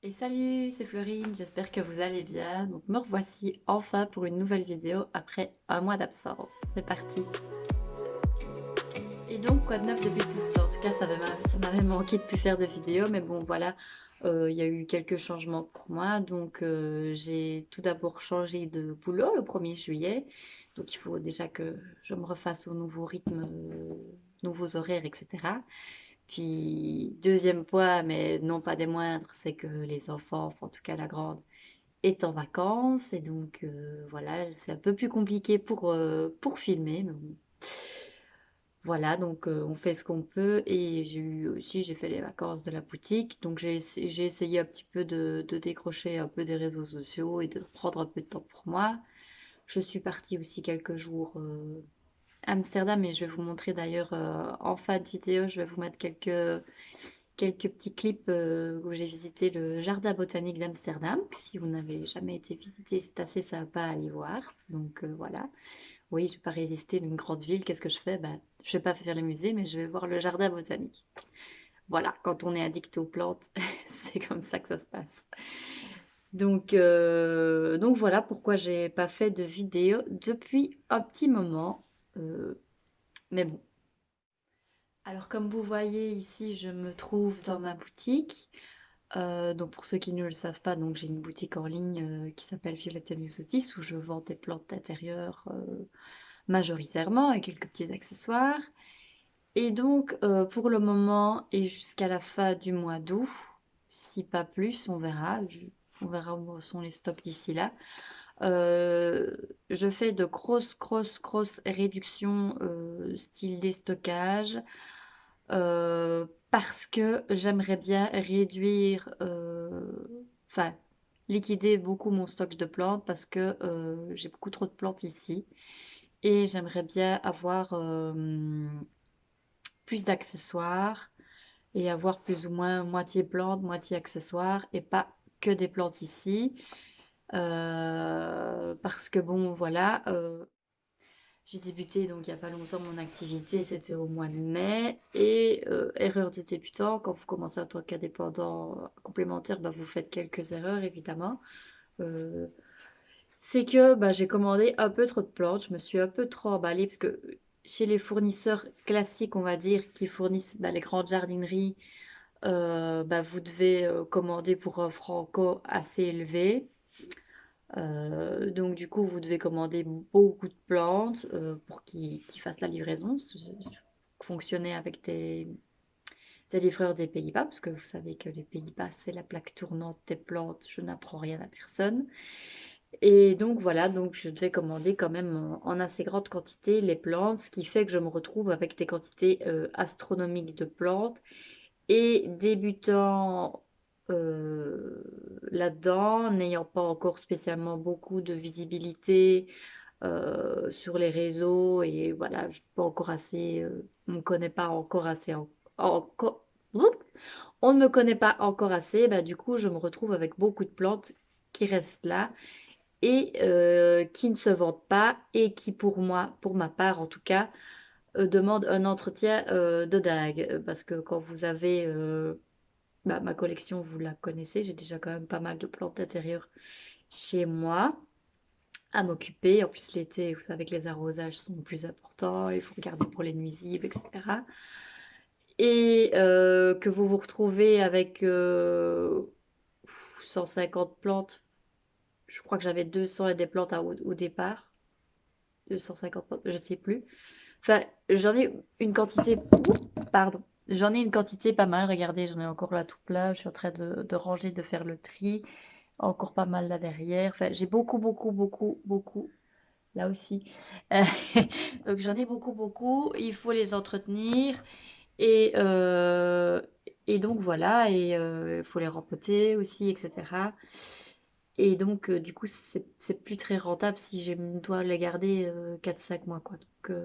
Et salut, c'est Florine, j'espère que vous allez bien. Donc me revoici enfin pour une nouvelle vidéo après un mois d'absence. C'est parti. Et donc quoi de neuf depuis tout ce temps? En tout cas ça m'avait manqué de plus faire de vidéos, mais bon voilà, il y a eu quelques changements pour moi. Donc j'ai tout d'abord changé de boulot le 1er juillet. Donc il faut déjà que je me refasse au nouveau rythme, nouveaux horaires, etc. Puis, deuxième point, mais non pas des moindres, c'est que les enfants, enfin, en tout cas la grande, est en vacances. Et donc, voilà, c'est un peu plus compliqué pour filmer. Mais bon. Voilà, donc on fait ce qu'on peut. Et j'ai fait les vacances de la boutique. Donc, j'ai essayé un petit peu de décrocher un peu des réseaux sociaux et de prendre un peu de temps pour moi. Je suis partie aussi quelques jours à Amsterdam et je vais vous montrer d'ailleurs en fin de vidéo, je vais vous mettre quelques petits clips où j'ai visité le jardin botanique d'Amsterdam. Si vous n'avez jamais été visité, c'est assez sympa à aller voir. Donc voilà. Oui, je ne vais pas résister d'une grande ville. Qu'est-ce que je fais? Ben, je ne vais pas faire le musée, mais je vais voir le jardin botanique. Voilà, quand on est addict aux plantes, c'est comme ça que ça se passe. Donc voilà pourquoi j'ai pas fait de vidéo depuis un petit moment. Mais bon. Alors comme vous voyez ici, je me trouve dans ma boutique. Donc pour ceux qui ne le savent pas, donc j'ai une boutique en ligne qui s'appelle Violette et Myosotis où je vends des plantes d'intérieur majoritairement et quelques petits accessoires. Et donc pour le moment et jusqu'à la fin du mois d'août, si pas plus, on verra. On verra où sont les stocks d'ici là. Euh, je fais de grosses réductions style déstockage parce que j'aimerais bien réduire, enfin, liquider beaucoup mon stock de plantes parce que j'ai beaucoup trop de plantes ici et j'aimerais bien avoir plus d'accessoires et avoir plus ou moins moitié plantes, moitié accessoires et pas que des plantes ici. Parce que bon, voilà. J'ai débuté donc il n'y a pas longtemps mon activité, c'était au mois de mai. Et erreur de débutant, quand vous commencez en tant qu'indépendant complémentaire, bah, vous faites quelques erreurs évidemment. Euh, c'est que bah, j'ai commandé un peu trop de plantes, je me suis un peu trop emballée parce que chez les fournisseurs classiques, on va dire, qui fournissent bah, les grandes jardineries, bah, vous devez commander pour un franco assez élevé. Donc du coup, vous devez commander beaucoup de plantes pour qu'ils fassent la livraison. Fonctionner avec des livreurs des Pays-Bas, parce que vous savez que les Pays-Bas, c'est la plaque tournante des plantes. Je n'apprends rien à personne. Et donc voilà, donc je devais commander quand même en assez grande quantité les plantes, ce qui fait que je me retrouve avec des quantités astronomiques de plantes. Et débutant là-dedans, n'ayant pas encore spécialement beaucoup de visibilité sur les réseaux, et voilà, je suis pas encore assez, on me connaît pas encore assez, oups, on ne me connaît pas encore assez, bah, du coup, je me retrouve avec beaucoup de plantes qui restent là et qui ne se vendent pas et qui, pour moi, pour ma part en tout cas, demandent un entretien de dingue. Parce que quand vous avez bah, ma collection, vous la connaissez, j'ai déjà quand même pas mal de plantes d'intérieur chez moi à m'occuper. En plus, l'été, vous savez que les arrosages sont plus importants, il faut regarder pour les nuisibles, etc. Et que vous vous retrouvez avec 150 plantes. Je crois que j'avais 200 et des plantes au départ. 250 plantes, je sais plus. Enfin, j'en ai une quantité. Pardon. J'en ai une quantité pas mal. Regardez, j'en ai encore là tout plein. Je suis en train de ranger, de faire le tri. Encore pas mal là derrière. Enfin, j'ai beaucoup là aussi. Euh, donc j'en ai beaucoup. Il faut les entretenir. Et, euh, et donc voilà. Et il faut les rempoter aussi, etc. Et donc, du coup, c'est plus très rentable si je dois les garder 4-5 mois, quoi. Donc,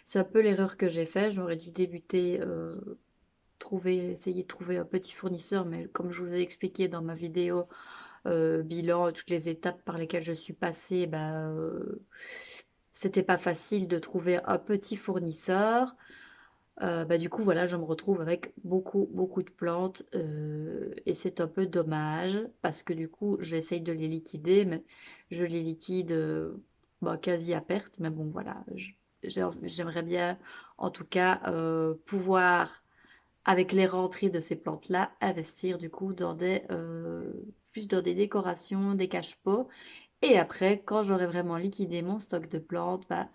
c'est un peu l'erreur que j'ai fait. J'aurais dû débuter, essayer de trouver un petit fournisseur, mais comme je vous ai expliqué dans ma vidéo bilan, toutes les étapes par lesquelles je suis passée, c'était pas facile de trouver un petit fournisseur. Bah, du coup, voilà, je me retrouve avec beaucoup, beaucoup de plantes et c'est un peu dommage parce que du coup, j'essaye de les liquider, mais je les liquide bah, quasi à perte. Mais bon, voilà, j'aimerais bien, en tout cas, pouvoir, avec les rentrées de ces plantes-là, investir du coup dans plus dans des décorations, des cache-pots. Et après, quand j'aurai vraiment liquidé mon stock de plantes, bah,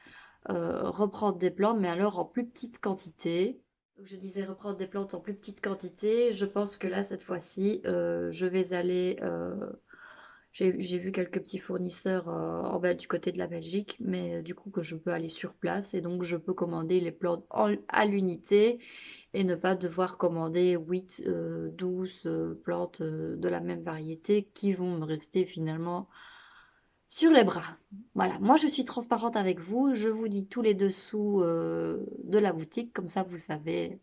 reprendre des plantes, mais alors en plus petite quantité. Donc je disais reprendre des plantes en plus petite quantité. Je pense que là, cette fois-ci, je vais aller... j'ai vu quelques petits fournisseurs du côté de la Belgique, mais du coup que je peux aller sur place et donc je peux commander les plantes à l'unité et ne pas devoir commander 8, 12 plantes de la même variété qui vont me rester finalement sur les bras. Voilà, moi je suis transparente avec vous, je vous dis tous les dessous de la boutique, comme ça vous savez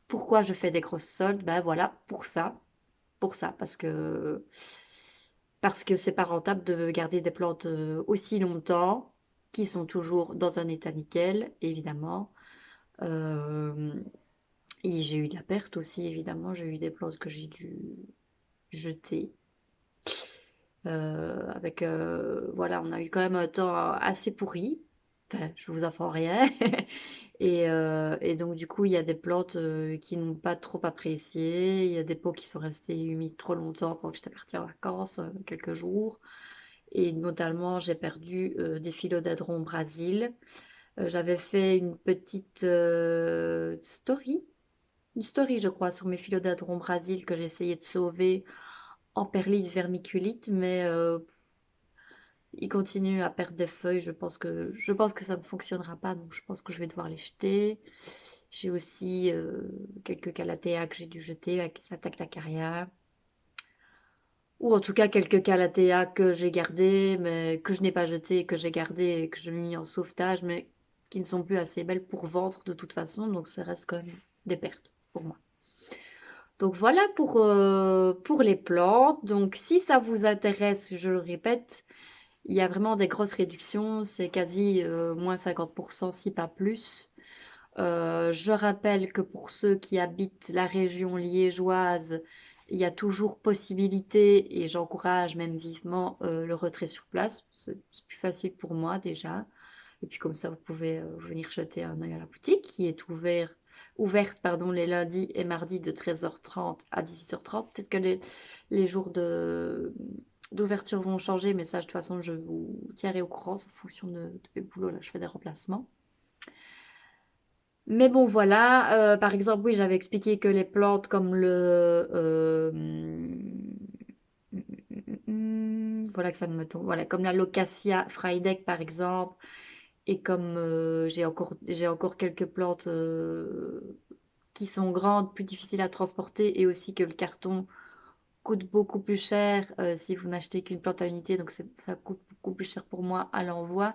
pourquoi je fais des grosses soldes. Ben voilà, pour ça, parce que c'est pas rentable de garder des plantes aussi longtemps, qui sont toujours dans un état nickel, évidemment. Euh, et j'ai eu de la perte aussi, évidemment, j'ai eu des plantes que j'ai dû jeter. Voilà, on a eu quand même un temps assez pourri. Enfin, je vous apprends rien. Et donc, du coup, il y a des plantes qui n'ont pas trop apprécié. Il y a des pots qui sont restés humides trop longtemps pendant que j'étais partie en vacances, quelques jours. Et notamment, j'ai perdu des philodendrons Brésil. J'avais fait une story, je crois, sur mes philodendrons Brésil que j'essayais de sauver en perlite vermiculite, mais il continue à perdre des feuilles. Je pense que ça ne fonctionnera pas, donc je pense que je vais devoir les jeter. J'ai aussi quelques calatéas que j'ai dû jeter avec la tactacaria. Ou en tout cas quelques calatéas que j'ai gardés, mais que je n'ai pas jetés, que j'ai gardés et que je mis en sauvetage, mais qui ne sont plus assez belles pour vendre de toute façon, donc ça reste quand même des pertes pour moi. Donc voilà pour les plantes. Donc si ça vous intéresse, je le répète, il y a vraiment des grosses réductions, c'est quasi moins 50%, si pas plus. Je rappelle que pour ceux qui habitent la région liégeoise, il y a toujours possibilité, et j'encourage même vivement le retrait sur place. C'est plus facile pour moi déjà. Et puis comme ça, vous pouvez venir jeter un œil à la boutique qui est ouverte pardon, les lundis et mardis de 13h30 à 18h30. Peut-être que les jours d'ouverture vont changer, mais ça, de toute façon, je vous tiendrai au courant. C'est en fonction de mes boulots. Là, je fais des remplacements. Mais bon, voilà. Par exemple, oui, j'avais expliqué que les plantes comme voilà que ça me tombe. Voilà, comme la Locatia Frydek, par exemple. Et comme j'ai encore quelques plantes qui sont grandes, plus difficiles à transporter, et aussi que le carton coûte beaucoup plus cher si vous n'achetez qu'une plante à unité, donc ça coûte beaucoup plus cher pour moi à l'envoi,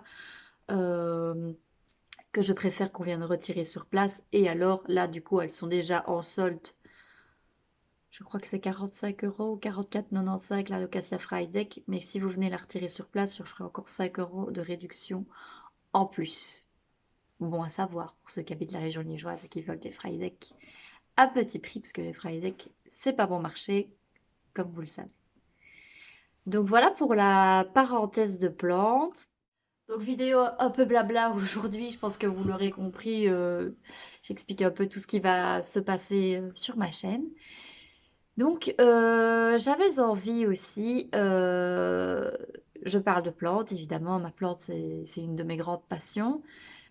euh, que je préfère qu'on vienne retirer sur place. Et alors là, du coup, elles sont déjà en solde. Je crois que c'est 45 € ou 44,95 la Locatia Frydek, mais si vous venez la retirer sur place, je ferai encore 5 € de réduction en plus. Bon à savoir pour ceux qui habitent la région liégeoise et qui veulent des Frydek à petit prix, parce que les Frydek, c'est pas bon marché, comme vous le savez. Donc voilà pour la parenthèse de plantes. Donc vidéo un peu blabla aujourd'hui, je pense que vous l'aurez compris, j'explique un peu tout ce qui va se passer sur ma chaîne. Donc j'avais envie aussi, je parle de plantes évidemment, ma plante c'est une de mes grandes passions,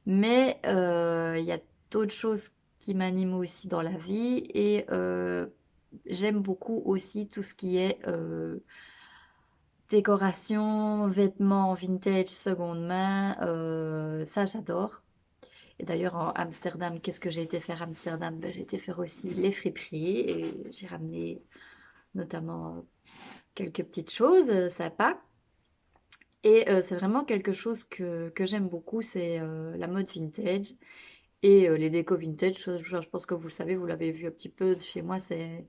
mais il y a d'autres choses qui m'animent aussi dans la vie et j'aime beaucoup aussi tout ce qui est décoration, vêtements vintage, seconde main, ça j'adore. Et d'ailleurs en Amsterdam, qu'est-ce que j'ai été faire à Amsterdam? Ben, j'ai été faire aussi les friperies et j'ai ramené notamment quelques petites choses sympas. Et c'est vraiment quelque chose que j'aime beaucoup, c'est la mode vintage et les décos vintage. Je pense que vous le savez, vous l'avez vu un petit peu chez moi, c'est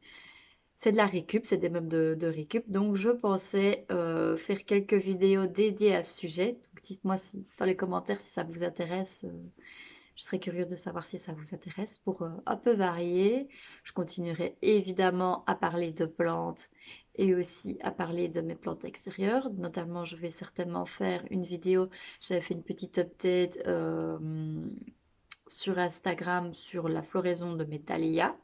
de la récup, c'est des meubles de récup. Donc je pensais faire quelques vidéos dédiées à ce sujet. Donc dites-moi si, dans les commentaires si ça vous intéresse. Je serais curieuse de savoir si ça vous intéresse pour un peu varier. Je continuerai évidemment à parler de plantes et aussi à parler de mes plantes extérieures. Notamment, je vais certainement faire une vidéo. J'avais fait une petite update sur Instagram sur la floraison de mes dahlias.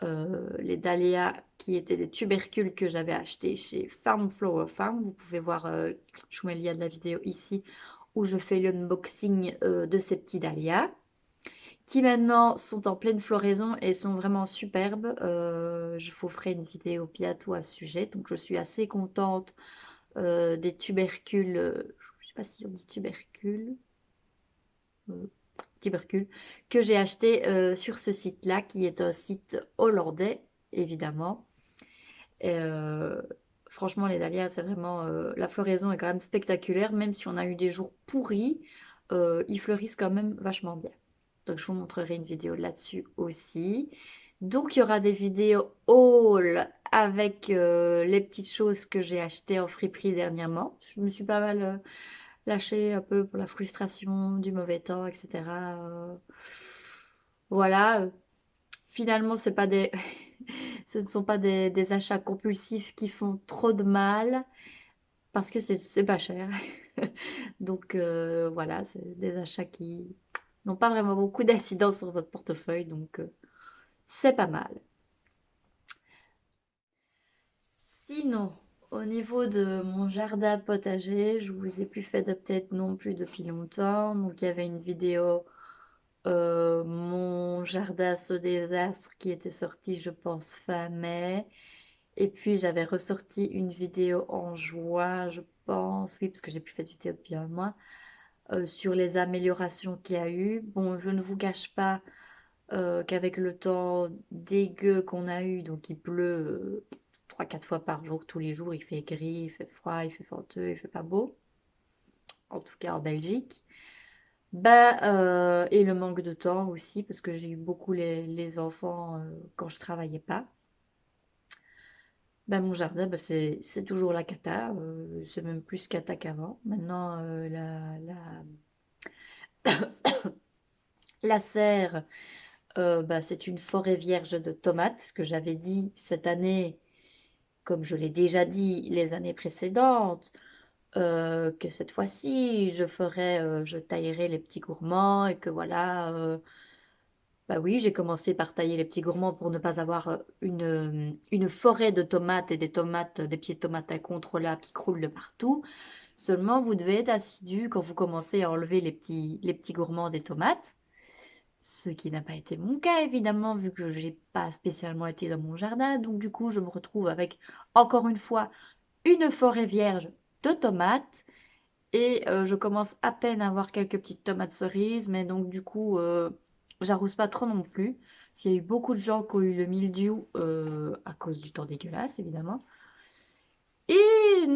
Les dahlias qui étaient des tubercules que j'avais achetés chez Farm Flower Farm. Vous pouvez voir, je vous mets le lien de la vidéo ici, où je fais l'unboxing de ces petits dahlias, qui maintenant sont en pleine floraison et sont vraiment superbes. Je vous ferai une vidéo bientôt à ce sujet, donc je suis assez contente des tubercules, je ne sais pas si on dit tubercules, euh, tubercules, que j'ai acheté sur ce site-là, qui est un site hollandais, évidemment. Et, franchement, les dahlias, c'est vraiment... la floraison est quand même spectaculaire, même si on a eu des jours pourris, ils fleurissent quand même vachement bien. Donc, je vous montrerai une vidéo là-dessus aussi. Donc, il y aura des vidéos haul avec les petites choses que j'ai achetées en friperie dernièrement. Je me suis pas mal lâchée un peu pour la frustration du mauvais temps, etc. Voilà. Finalement, c'est pas des... ce ne sont pas des achats compulsifs qui font trop de mal parce que c'est pas cher. Donc voilà, c'est des achats qui n'ont pas vraiment beaucoup d'incidence sur votre portefeuille, donc c'est pas mal. Sinon, au niveau de mon jardin potager, je vous ai plus fait d'update non plus depuis longtemps. Donc il y avait une vidéo mon jardin sous désastre qui était sortie, je pense, fin mai. Et puis j'avais ressorti une vidéo en juin, je pense, oui, parce que j'ai plus fait de vidéo depuis un mois, sur les améliorations qu'il y a eu. Bon, je ne vous cache pas qu'avec le temps dégueu qu'on a eu, donc il pleut 3-4 fois par jour, tous les jours, il fait gris, il fait froid, il fait venteux, il fait pas beau, en tout cas en Belgique. Bah, et le manque de temps aussi, parce que j'ai eu beaucoup les enfants quand je travaillais pas. Bah, mon jardin, bah, c'est toujours la cata, c'est même plus cata qu'avant. Maintenant, la serre, bah, c'est une forêt vierge de tomates, ce que j'avais dit cette année, comme je l'ai déjà dit les années précédentes, que cette fois-ci, je taillerai les petits gourmands et que voilà. Bah oui, j'ai commencé par tailler les petits gourmands pour ne pas avoir une forêt de tomates et des tomates, des pieds de tomates incontrôlables qui croulent de partout. Seulement, vous devez être assidu quand vous commencez à enlever les petits gourmands des tomates. Ce qui n'a pas été mon cas, évidemment, vu que j'ai pas spécialement été dans mon jardin. Donc, du coup, je me retrouve avec, encore une fois, une forêt vierge de tomates. Et je commence à peine à avoir quelques petites tomates cerises. Mais donc, du coup, j'arrose pas trop non plus. S'il y a eu beaucoup de gens qui ont eu le mildiou à cause du temps dégueulasse, évidemment. Et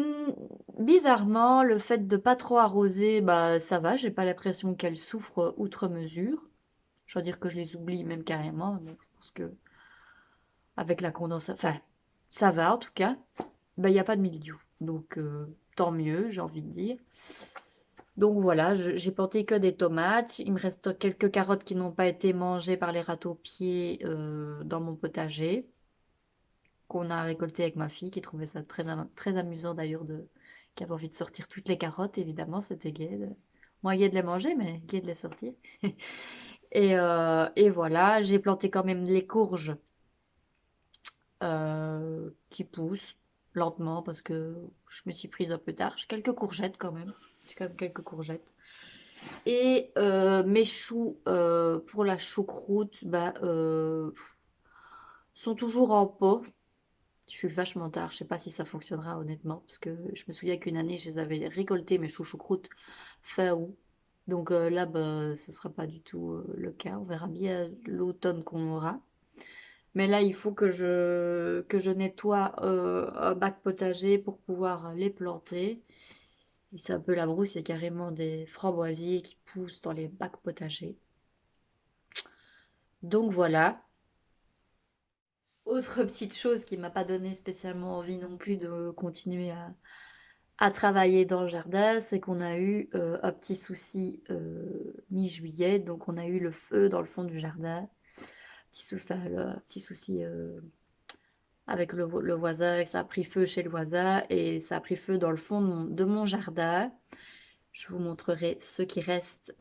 bizarrement, le fait de pas trop arroser, bah ça va, j'ai pas l'impression qu'elles souffrent outre mesure. Je veux dire que je les oublie même carrément, mais je pense que avec la condensation, enfin, ça va en tout cas. Bah il n'y a pas de mildiou, donc tant mieux, j'ai envie de dire. Donc voilà, j'ai planté que des tomates. Il me reste quelques carottes qui n'ont pas été mangées par les rats-aux-pieds dans mon potager, qu'on a récolté avec ma fille, qui trouvait ça très amusant d'ailleurs, qui avait envie de sortir toutes les carottes, évidemment, c'était gai. Moins gai de les manger, mais gai de les sortir. Et voilà, j'ai planté quand même les courges qui poussent lentement parce que je me suis prise un peu tard. J'ai quelques courgettes quand même. J'ai quand même quelques courgettes. Et mes choux pour la choucroute, bah, sont toujours en pot. Je suis vachement tard, je sais pas si ça fonctionnera honnêtement, parce que je me souviens qu'une année, je les avais récoltés, mes choux choucroute, fin août. Donc là, bah, ce sera pas du tout le cas. On verra bien l'automne qu'on aura. Mais là, il faut que je nettoie un bac potager pour pouvoir les planter. Et c'est un peu la brousse, il y a carrément des framboisiers qui poussent dans les bacs potagers. Donc voilà. Autre petite chose qui m'a pas donné spécialement envie non plus de continuer à travailler dans le jardin, c'est qu'on a eu un petit souci mi-juillet. Donc on a eu le feu dans le fond du jardin. Petit souci avec le voisin, et ça a pris feu chez le voisin et ça a pris feu dans le fond de mon jardin. Je vous montrerai ce qui reste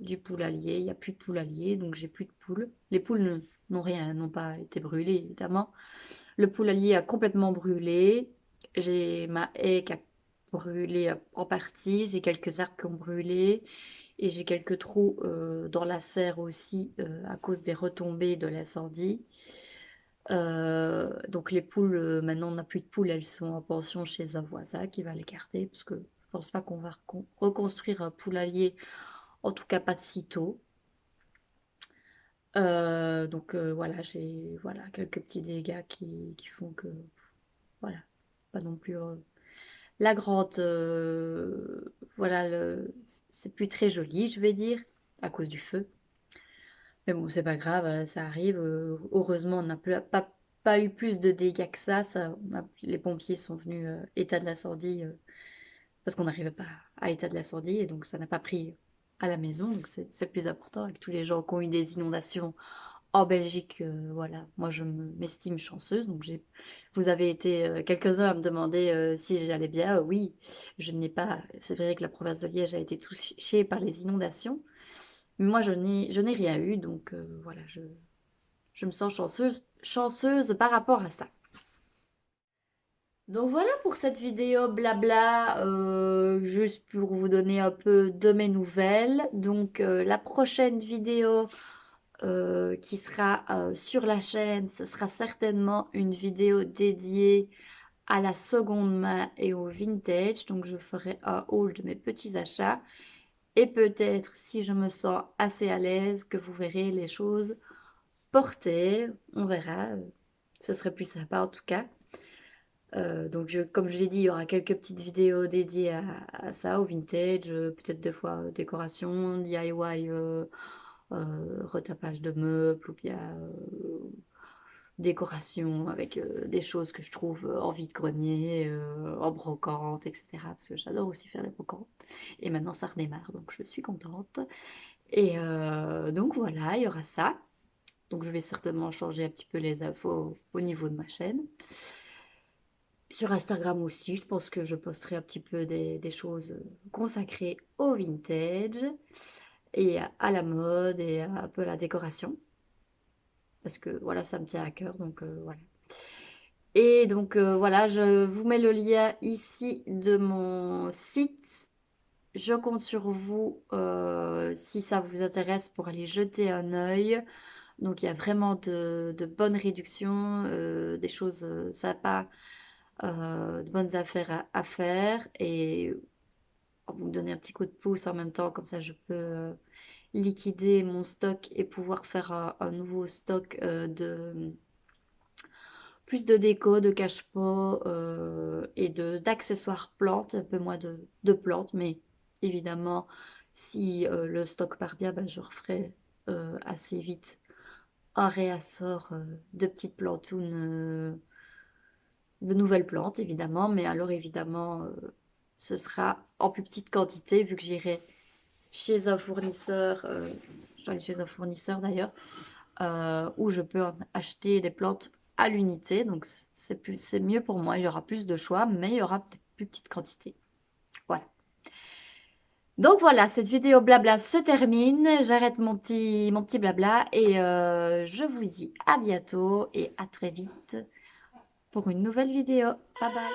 du poulailler. Il n'y a plus de poulailler, donc j'ai plus de poules. Les poules n'ont rien, n'ont pas été brûlées, évidemment. Le poulailler a complètement brûlé. J'ai ma haie qui a brûlé en partie. J'ai quelques arbres qui ont brûlé. Et j'ai quelques trous dans la serre aussi à cause des retombées de l'incendie. Donc les poules, maintenant on n'a plus de poules, elles sont en pension chez un voisin qui va les garder parce que je pense pas qu'on va reconstruire un poulailler, en tout cas pas de sitôt. Voilà, j'ai quelques petits dégâts qui font que voilà, pas non plus la grande, voilà, c'est plus très joli, je vais dire, à cause du feu. Mais bon, c'est pas grave, ça arrive. Heureusement, on n'a pas eu plus de dégâts que ça. Les pompiers sont venus état de l'incendie parce qu'on n'arrivait pas à état de l'incendie et donc ça n'a pas pris à la maison. Donc c'est le plus important avec tous les gens qui ont eu des inondations en Belgique. Voilà, moi je m'estime chanceuse. Donc vous avez été quelques-uns à me demander si j'allais bien. Oui, je n'ai pas. C'est vrai que la province de Liège a été touchée par les inondations. Moi, je n'ai rien eu, donc voilà, je me sens chanceuse par rapport à ça. Donc voilà pour cette vidéo blabla, juste pour vous donner un peu de mes nouvelles. Donc la prochaine vidéo qui sera sur la chaîne, ce sera certainement une vidéo dédiée à la seconde main et au vintage. Donc je ferai un haul de mes petits achats. Et peut-être, si je me sens assez à l'aise, que vous verrez les choses portées. On verra. Ce serait plus sympa en tout cas. Comme je l'ai dit, il y aura quelques petites vidéos dédiées à ça, au vintage. Peut-être des fois décoration, DIY, retapage de meubles ou bien décoration avec des choses que je trouve en vide-grenier, en brocante, etc. Parce que j'adore aussi faire les brocantes. Et maintenant, ça redémarre, donc je suis contente. Et donc voilà, il y aura ça. Donc je vais certainement changer un petit peu les infos au niveau de ma chaîne. Sur Instagram aussi, je pense que je posterai un petit peu des choses consacrées au vintage et à la mode et un peu à la décoration. Parce que voilà, ça me tient à cœur, donc voilà. Et donc voilà, je vous mets le lien ici de mon site. Je compte sur vous si ça vous intéresse pour aller jeter un œil. Donc il y a vraiment de bonnes réductions, des choses sympas, de bonnes affaires à faire. Et vous me donnez un petit coup de pouce en même temps, comme ça je peux liquider mon stock et pouvoir faire un nouveau stock de plus de déco, de cache-pot et d'accessoires plantes, un peu moins de plantes, mais évidemment, si le stock part bien, ben, je referai assez vite un réassort de petites plantounes, de nouvelles plantes, évidemment, mais alors évidemment, ce sera en plus petite quantité, vu que j'irai chez un fournisseur, je dois aller chez un fournisseur d'ailleurs, où je peux acheter des plantes à l'unité. Donc c'est mieux pour moi. Il y aura plus de choix, mais il y aura peut-être plus petite quantité. Voilà. Donc voilà, cette vidéo blabla se termine. J'arrête mon petit blabla et je vous dis à bientôt et à très vite pour une nouvelle vidéo. Bye bye.